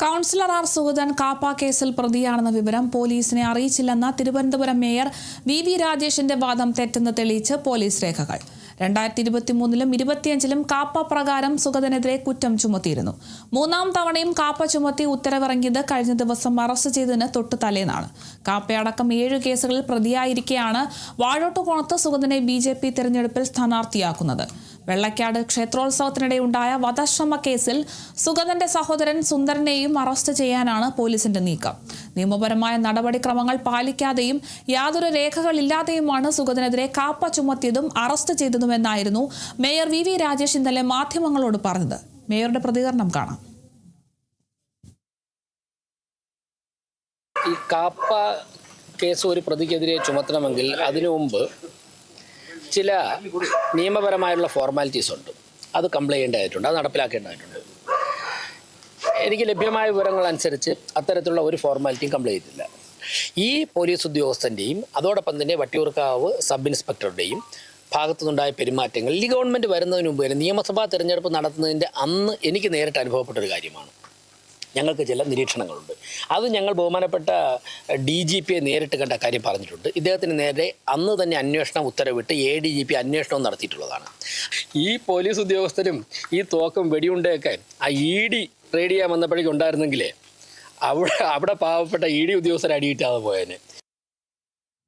Councillor R Sugathan KAAPA കേസിൽ പ്രതിയാണെന്ന വിവരം പോലീസിനെ അറിയിച്ചില്ലെന്ന തിരുവനന്തപുരം മേയർ വി രാജേഷിന്റെ വാദം തെറ്റെന്ന് തെളിയിച്ച് പോലീസ് രേഖകൾ. 2023-ലും 2025-ലും കാപ്പ പ്രകാരം സുഗതനെതിരെ കുറ്റം ചുമത്തിയിരുന്നു. മൂന്നാം തവണയും കാപ്പ ചുമത്തി ഉത്തരവിറങ്ങിയത് കഴിഞ്ഞ ദിവസം അറസ്റ്റ് ചെയ്തതിന് തൊട്ടു തലേന്നാണ്. കാപ്പയടക്കം 7 കേസുകളിൽ പ്രതിയായിരിക്കെയാണ് വാഴോട്ടുകോണത്ത് സുഗതനെ BJP തെരഞ്ഞെടുപ്പിൽ സ്ഥാനാർത്ഥിയാക്കുന്നത്. വെള്ളക്കാട് ക്ഷേത്രോത്സവത്തിനിടെയുണ്ടായ വധശ്രമ കേസിൽ സുഗതന്റെ സഹോദരൻ സുന്ദരനെയും അറസ്റ്റ് ചെയ്യാനാണ് പോലീസിന്റെ നീക്കം. നിയമപരമായ നടപടിക്രമങ്ങൾ പാലിക്കാതെയും യാതൊരു രേഖകളില്ലാതെയുമാണ് സുഗതനെതിരെ കാപ്പ ചുമത്തിയതും അറസ്റ്റ് ചെയ്തതുമെന്നായിരുന്നു മേയർ വി രാജേഷ് ഇന്നലെ മാധ്യമങ്ങളോട് പറഞ്ഞത്. മേയറുടെ പ്രതികരണം കാണാം. ഈ കാപ്പ കേസ് ഒരു പ്രതിക്കെതിരെ ചുമത്തണമെങ്കിൽ അതിനു മുമ്പ് ചില നിയമപരമായുള്ള ഫോർമാലിറ്റീസ് ഉണ്ട്. അത് കംപ്ലൈൻ്റ് ചെയ്യേണ്ടതായിട്ടുണ്ട്, അത് നടപ്പിലാക്കേണ്ടതായിട്ടുണ്ട്. എനിക്ക് ലഭ്യമായ വിവരങ്ങൾ അനുസരിച്ച് അത്തരത്തിലുള്ള ഒരു ഫോർമാലിറ്റിയും കംപ്ലൈൻ്റ് ചെയ്തില്ല. ഈ പോലീസ് ഉദ്യോഗസ്ഥൻ്റെയും അതോടൊപ്പം തന്നെ വട്ടിയൂർക്കാവ് സബ് ഇൻസ്പെക്ടറുടെയും ഭാഗത്തുനിന്നുണ്ടായ പെരുമാറ്റങ്ങൾ ഈ ഗവൺമെൻറ് വരുന്നതിന് മുമ്പ് വരെ നിയമസഭാ തെരഞ്ഞെടുപ്പ് നടത്തുന്നതിൻ്റെ അന്ന് എനിക്ക് നേരിട്ട് അനുഭവപ്പെട്ടൊരു കാര്യമാണ്. ഞങ്ങൾക്ക് ചില നിരീക്ഷണങ്ങളുണ്ട്. അത് ഞങ്ങൾ ബഹുമാനപ്പെട്ട DGPയെ നേരിട്ട് കണ്ട കാര്യം പറഞ്ഞിട്ടുണ്ട്. ഇദ്ദേഹത്തിന് നേരെ അന്ന് തന്നെ അന്വേഷണം ഉത്തരവിട്ട് ADGP അന്വേഷണവും നടത്തിയിട്ടുള്ളതാണ്. ഈ പോലീസ് ഉദ്യോഗസ്ഥരും ഈ തോക്കും വെടിയുണ്ടയൊക്കെ ആ ED റെയ്ഡ് ചെയ്യാൻ വന്നപ്പോഴേക്കും ഉണ്ടായിരുന്നെങ്കിലേ അവിടെ പാവപ്പെട്ട ED ഉദ്യോഗസ്ഥർ അടിയിട്ടാതെ പോയേനെ.